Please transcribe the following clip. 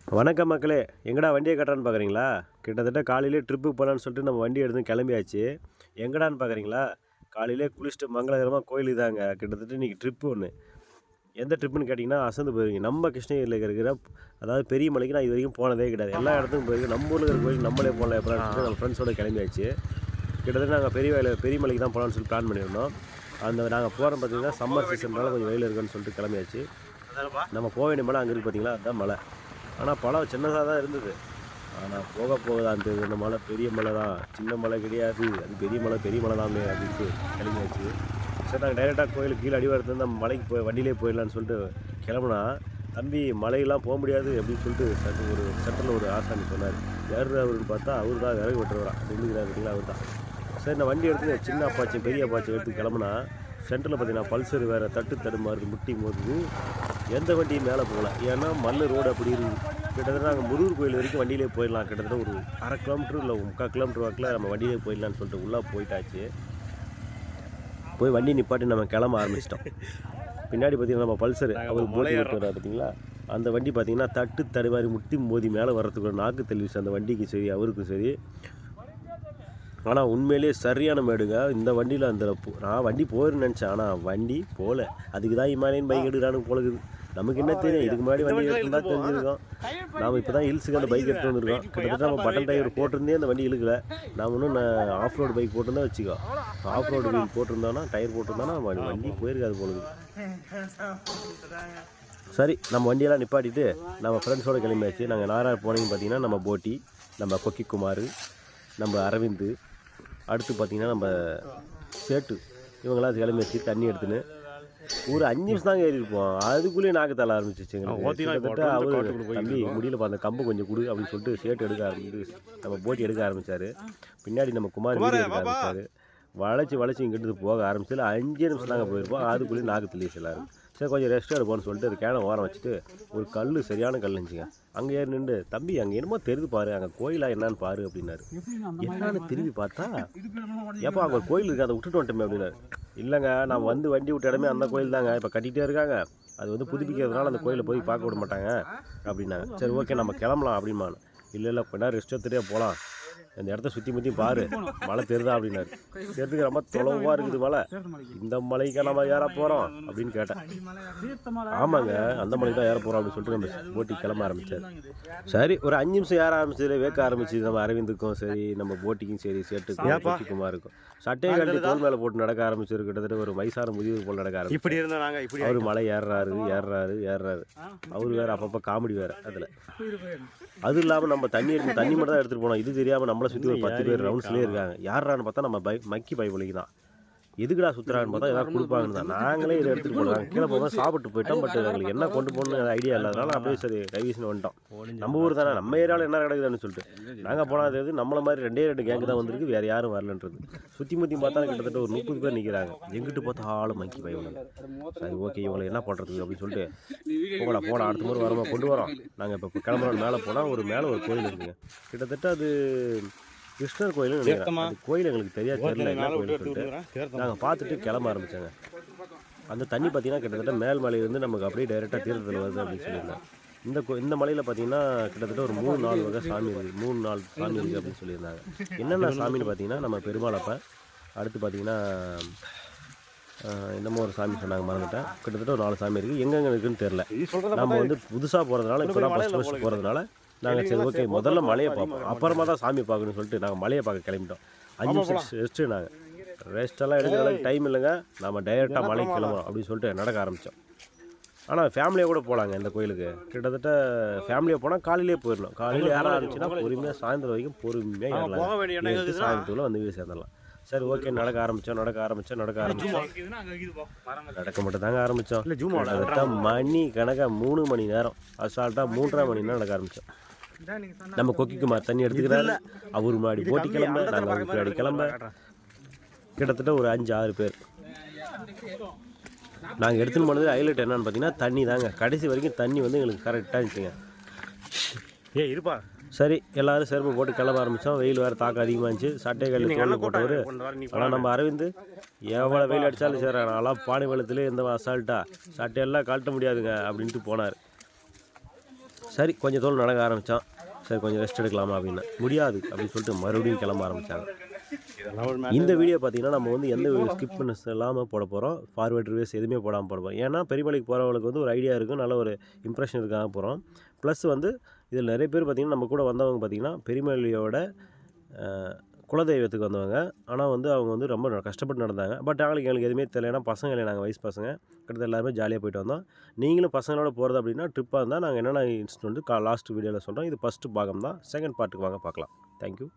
வணக்கம் மக்களே, எங்கடா வண்டியை கட்டுறான்னு பார்க்குறீங்களா? கிட்டத்தட்ட காலையிலே ட்ரிப்புக்கு போகலான்னு சொல்லிட்டு நம்ம வண்டி எடுத்து கிளம்பியாச்சு. எங்கடான்னு பார்க்குறீங்களா? காலையிலே குளிச்சுட்டு மங்களகரமாக கோயிலுக்கு தாங்க. கிட்டத்தட்ட இன்றைக்கி ட்ரிப்பு ஒன்று. எந்த ட்ரிப்புன்னு கேட்டிங்கன்னா அசந்து போயிருவீங்க. நம்ம கிருஷ்ணகிரியில் இருக்கிற அதாவது பெரிய மலைக்கு நான் இது வரைக்கும் போனதே கிடையாது. எல்லா இடத்துக்கும் போயிருக்கேன். நம்ம ஊரில் இருக்கிற கோயிலுக்கு நம்மளே போகலாம் எப்படின்னு சொல்லிட்டு நம்ம ஃப்ரெண்ட்ஸோடு கிளம்பியாச்சு. கிட்டத்தட்ட நாங்கள் பெரிய மலைக்கு தான் போகலான்னு சொல்லி பிளான் பண்ணியிருந்தோம். நாங்கள் போகிறோம் பார்த்திங்கன்னா சம்மர் சீசன்னால கொஞ்சம் வெயில் இருக்குன்னு சொல்லிட்டு கிளம்பியாச்சு. நம்ம போக வேண்டிய மலை அங்கே இருக்குது பார்த்தீங்களா, அதுதான் மலை. ஆனால் பழம் சின்னதாக தான் இருந்தது. ஆனால் போக தான் தெரியுது, இந்த மலை பெரிய மலை தான், சின்ன மலை கிடையாது, அது பெரிய மலை தானே அப்படின்ட்டு கிளம்பியாச்சு. சரி, நாங்கள் டைரெக்டாக கோயிலுக்கு கீழே அடிவாரத்துலேருந்து நம்ம மலைக்கு வண்டியிலே போயிடலான்னு சொல்லிட்டு கிளம்புனா, தம்பி மலையெல்லாம் போக முடியாது அப்படின்னு சொல்லிட்டு சென்டரில் ஒரு ஆசாமி சொன்னார். யார் அவருன்னு பார்த்தா அவர் தான் விறகு வெட்டுறவரா நின்றுக்கிறார் பார்த்தீங்களா, அவர் தான். சரி, நான் வண்டி எடுத்து சின்ன அப்பாச்சி பெரிய அப்பாச்சி எடுத்து கிளம்புனா, சென்டரில் பார்த்தீங்கன்னா பல்சர் வேறு தடுமாறுது, முட்டி மோதுது. எந்த வண்டியும் மேலே போகல, ஏன்னா மண் ரோடு அப்படி இருக்குது. கிட்டத்தட்ட நாங்கள் முருகர் கோயில் வரைக்கும் வண்டியிலே போயிடலாம். கிட்டத்தட்ட ஒரு 1/2 கிலோமீட்டர் இல்லை 3/4 கிலோமீட்டர் வாக்கில் நம்ம வண்டியிலே போயிடலான்னு சொல்லிட்டு உள்ளே போயிட்டாச்சு. போய் வண்டி நிப்பாட்டி நம்ம கிளம்ப ஆரம்பிச்சிட்டோம். பின்னாடி பார்த்திங்கன்னா நம்ம பல்சர் அவர் போட்டி ஓட்டுறாரு பார்த்தீங்களா, அந்த வண்டி பார்த்திங்கன்னா தடுமாறி முட்டி மோதி மேலே வர்றதுக்கு நாக்கு தெளிவிச்சு அந்த வண்டிக்கும் சரி அவருக்கும் சரி. ஆனால் உண்மையிலே சரியான மேடுங்க இந்த வண்டியில். நான் வண்டி போயிருன்னு நினச்சேன், ஆனால் வண்டி போகல. அதுக்கு தான் இமாலயன் பைக் எடுக்கிறானு போலக்குது. நமக்கு என்ன தெரியும், இதுக்கு முன்னாடி வண்டி எடுத்துருந்தா தெரிஞ்சிருக்கோம். நாம் இப்போ தான் ஹில்ஸுக்கு அந்த பைக் எடுத்து வந்துருக்கோம். கிட்டத்தட்ட நம்ம பட்டன் டயர் போட்டிருந்தே அந்த வண்டி இழுக்கல. நான் ஒன்றும் ஆஃப் ரோடு பைக் போட்டிருந்தா வச்சுக்கோ, ஆஃப் ரோடு வீல் போட்டிருந்தோன்னா டயர் போட்டிருந்தோன்னா வண்டி போயிருக்காது போலக்குது. சரி, நம்ம வண்டியெல்லாம் நிப்பாட்டிட்டு நம்ம ஃப்ரெண்ட்ஸோடு கிளம்பியாச்சு. நாங்கள் நாராயண போனீங்கன்னு பார்த்தீங்கன்னா நம்ம போட்டி, நம்ம கொக்கிக்குமார், நம்ம அரவிந்த், அடுத்து பார்த்திங்கன்னா நம்ம சேட்டு, இவங்களாம் கிளம்பி வச்சு தண்ணி எடுத்துன்னு ஒரு 5 நிமிஷம் தாங்க ஏறிருப்போம். அதுக்குள்ளேயே நாக்கு தள்ள ஆரம்பிச்சிச்சு எங்களுக்கு. அவர் தம்பி முடியல பார்த்த கம்பு கொஞ்சம் கொடு அப்படின்னு சொல்லிட்டு சேட்டு எடுக்க ஆரம்பிச்சு நம்ம போட்டி எடுக்க ஆரம்பித்தார். பின்னாடி நம்ம குமார் வீடு எடுக்க ஆரம்பித்தார். வளைச்சி இங்கிட்டு போக ஆரம்பிச்சதில் 5 நிமிஷம் தாங்க போயிருப்போம். அதுக்குள்ளேயே நாக்கு தள்ளி எல்லாரும். சரி, கொஞ்சம் ரெஸ்ட் எடுப்போம்னு சொல்லிட்டு ஒரு கேனை ஓரம் வச்சுட்டு ஒரு கல், சரியான கல் இருந்துச்சுங்க, அங்கே ஏறி நின்று, தம்பி அங்கே என்னமோ தெரிஞ்சு பாரு, அங்கே கோயிலா என்னான்னு பாரு அப்படின்னாரு. என்னன்னு திரும்பி பார்த்தா, ஏப்பா அங்கே ஒரு கோயில் இருக்குது, அதை விட்டுட்டு வந்துட்டோமே அப்படின்னாரு. இல்லைங்க, நான் வண்டி விட்ட இடமே அந்த கோயில் தாங்க, இப்போ கட்டிகிட்டே இருக்காங்க, அது புதுப்பிக்கிறதுனால அந்த கோயிலை போய் பார்க்க விட மாட்டாங்க அப்படின்னாங்க. சரி, ஓகே நம்ம கிளம்பலாம் அப்படின்பானு. இல்லை கொஞ்ச நேரம் ரெஸ்ட் எடுத்துகிட்டே போகலாம், இந்த இடத்த சுற்றி பாரு, மழை தெரியுதா அப்படின்னாரு. தெரிஞ்சுக்க ரொம்ப தொலைவாக இருக்குது மலை, இந்த மலைக்கு நம்ம ஏற போகிறோம் அப்படின்னு கேட்டேன். ஆமாங்க, அந்த மலைக்கு தான் ஏற போகிறோம் அப்படின்னு சொல்லிட்டு நம்ம போட்டி கிளம்ப ஆரம்பித்தார். சரி, ஒரு 5 நிமிஷம் ஏற ஆரம்பிச்சதுல வேக்க ஆரம்பிச்சு நம்ம அரவிந்துக்கும் சரி, நம்ம போட்டிக்கும் சரி, சேட்டுக்கும் குமாருக்கும் சட்டையை கட்டி தோல் மேலே போட்டு நடக்க ஆரம்பிச்சிருக்கு. கிட்டத்தட்ட ஒரு வயசான முதியவர் போல் நடக்க ஆரம்பிச்சு. அவர் மலை ஏறுறாரு. அவர் வேறு அப்பப்போ காமெடி வேறு அதில். அது இல்லாமல் நம்ம தண்ணி மட்டும் தான் எடுத்துகிட்டு போனோம். இது தெரியாமல் நம்மளை சுற்றி ஒரு 10 பேர் ரவுண்ட்ஸ்லேயே இருக்காங்க. யாரான்னு பார்த்தா நம்ம மக்கி பைவலிக்கு தான். எதுக்குடா சுற்றுறான்னு பார்த்தா ஏதாவது கொடுப்பாங்கன்னு தான். நாங்களே இதை எடுத்துகிட்டு போனாங்க. கீழே போக சாப்பிட்டு போயிட்டோம். பட் எங்களுக்கு என்ன கொண்டு போகணுன்னு ஐடியா இல்லாதனால அப்படியே சரி கைவீசின்னு வந்துட்டோம். நம்ம ஊர் தானே, நம்ம ஏரியாவில் என்ன கிடக்குதுன்னு சொல்லிட்டு நாங்கள் போனது நம்மளை மாதிரி 2 கேங்கு தான் வந்திருக்கு, வேறு யாரும் வரலன்றது. சுற்றி பார்த்தா கிட்டத்தட்ட ஒரு 30 பேர் நிற்கிறாங்க. எங்கிட்டு பார்த்தா ஆளும் மக்கி பைவலிங்க. சரி, ஓகே, இவங்களை என்ன பண்ணுறது அப்படின்னு சொல்லிட்டு போகலாம் அடுத்த முறை வரமா கொண்டு வரோம். நாங்கள் இப்போ கிளம்புறோம். மேலே ஒரு கோயில் இருக்குங்க. கிட்டத்தட்ட அது கிருஷ்ணர் கோயில்னு நினைக்கிறேன். அது கோயில் எங்களுக்கு தெரியல என்ன கோயில்னு சொல்லிட்டு நாங்கள் பார்த்துட்டு கிளம்ப ஆரம்பித்தாங்க. அந்த தண்ணி பார்த்திங்கன்னா கிட்டத்தட்ட மேல் மலையிலேருந்து நமக்கு அப்படியே டைரெக்டாக தீர்த்தத்தில் வருது அப்படின்னு சொல்லியிருந்தாங்க. இந்த மலையில் பார்த்திங்கன்னா கிட்டத்தட்ட ஒரு 3-4 வகை சாமி இருக்குது, 3-4 சாமி இருக்குது அப்படின்னு சொல்லியிருந்தாங்க. என்னென்ன சாமின்னு பார்த்திங்கன்னா நம்ம பெருமாளப்ப, அடுத்து பார்த்திங்கன்னா என்னமோ ஒரு சாமி சொன்னாங்க, மறந்துட்டேன். கிட்டத்தட்ட ஒரு 4 சாமி இருக்குது. எங்கெங்கே இருக்குதுன்னு தெரில. நம்ம புதுசாக போகிறதுனால, இப்போ தான் ஃபஸ்ட் போகிறதுனால நாங்கள் சரி ஓகே முதல்ல மலையை பார்ப்போம், அப்புறமா தான் சாமி பார்க்கணும்னு சொல்லிட்டு நாங்கள் மலையை பார்க்க கிளம்பிட்டோம். 5 நிமிஷம் ரெஸ்ட்டு. நாங்கள் ரெஸ்ட்டெல்லாம் எடுக்கிற அளவுக்கு டைம் இல்லைங்க, நம்ம டைரெக்டாக மலைக்கு கிளம்புறோம் அப்படின்னு சொல்லிட்டு நடக்க ஆரம்பித்தோம். ஆனால் ஃபேமிலியாக கூட போகலாங்க இந்த கோயிலுக்கு. கிட்டத்தட்ட ஃபேமிலியாக போனால் காலையிலே போயிடணும். காலையில் ஏற ஆரம்பிச்சுன்னா பொறுமையாக சாயந்தரம் வரைக்கும் பொறுமையாக ஏறலாம். சாயந்தரத்தில் வந்து வீடு சேர்ந்துடலாம். சரி, ஓகே நடக்க ஆரம்பித்தோம். நடக்க மட்டும் தாங்க ஆரம்பித்தோம். கிட்டத்தட்ட மணி கணக்காக 3 மணி நேரம், அசால்ட்டாக 3.5 மணி நேரம் நடக்க ஆரம்பித்தோம். நம்ம கொக்கிக்குமார் தண்ணி எடுத்துக்கிறாரு, அவர் முன்னாடி போட்டி கிளம்ப, நாங்கள் அவருக்கு முன்னாடி கிளம்ப. கிட்டத்தட்ட ஒரு 5-6 பேர் நாங்கள் எடுத்துன்னு போனது. ஹைலைட் என்னன்னு பார்த்தீங்கன்னா தண்ணி தாங்க. கடைசி வரைக்கும் தண்ணி எங்களுக்கு கரெக்டாக இருந்துச்சுங்க. இருப்பா. சரி, எல்லோரும் செருப்பு போட்டு கிளம்ப ஆரம்பித்தோம். வெயில் வேறு தாக்கம் அதிகமாக இருந்துச்சு. சட்டை கல்வி தோல் போட்டவர். ஆனால் நம்ம அரவிந்த் எவ்வளோ வெயில் அடித்தாலும் சரி, நான்லாம் பானை வெள்ளத்துலேயே இந்த அசால்ட்டாக சட்டையெல்லாம் கழட்ட முடியாதுங்க அப்படின்ட்டு போனார். சரி கொஞ்சம் தூரம் நடக்க ஆரம்பித்தான். சரி கொஞ்சம் ரெஸ்ட் எடுக்கலாமா அப்படின்னு. முடியாது அப்படின்னு சொல்லிட்டு மறுபடியும் கிளம்ப ஆரம்பித்தாங்க. இந்த வீடியோ பார்த்தீங்கன்னா நம்ம வந்து எந்த ஸ்கிப் பண்ண இல்லாமல் போட போகிறோம். ஃபார்வேர்ட் ரிவ்யூஸ் எதுவுமே போடாமல் போட போகிறோம். ஏன்னா பெரியமலைக்கு போகிறவங்களுக்கு வந்து ஒரு ஐடியா இருக்கும், நல்ல ஒரு இம்ப்ரெஷன் இருக்காக போகிறோம். ப்ளஸ் வந்து இதில் நிறைய பேர் பார்த்திங்கன்னா நம்ம கூட வந்தவங்க பார்த்திங்கன்னா பெரியமலையோட குலதெய்வத்துக்கு வந்தவங்க. ஆனால் வந்து அவங்க வந்து ரொம்ப கஷ்டப்பட்டு நடந்தாங்க. பட் எங்களுக்கு எதுவுமே தெரியல. ஏன்னா பசங்க இல்லை, நாங்கள் வயசு பசங்க கிட்டத்தட்ட எல்லாருமே ஜாலியாக போயிட்டு வந்தோம். நீங்களும் பசங்களோட போகிறது அப்படின்னா ட்ரிப்பாக இருந்தால் நாங்கள் என்னென்ன இன்ஸ்ட் வந்து லாஸ்ட் வீடியோவில் சொல்கிறோம். இது ஃபஸ்ட்டு பாகம் தான். செகண்ட் பார்ட்டுக்கு வாங்க பார்க்கலாம். தேங்க்யூ.